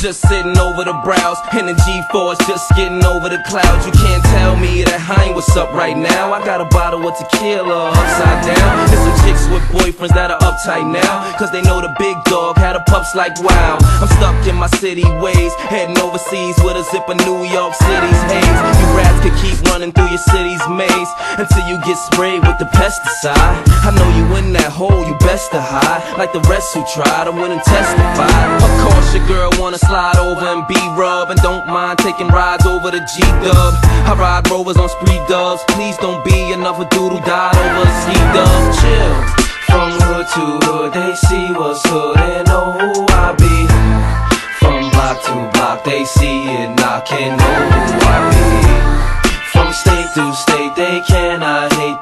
just sitting over the brows, and the G4's just getting over the clouds. You can't tell me that I ain't what's up right now. I got a bottle of tequila upside down. There's some chicks with boyfriends that are uptight now, cause they know the big dog had a pups like wow. I'm stuck in my city ways, heading overseas with a zip of New York City's haze. You rats could keep running through your city's maze until you get sprayed with the pesticide. I know you in that hole, you best to hide, like the rest who tried to win and testify. Of course your girl wanna slide over and be rubbed, and don't mind taking rides over the G-Dub. I ride Rovers on spree dubs. Please don't be another dude who died over a ski dub. Chill. From hood to hood, they see what's hood and know who I be. From block to block, they see it knocking, know who I be. From state to state, they cannot hate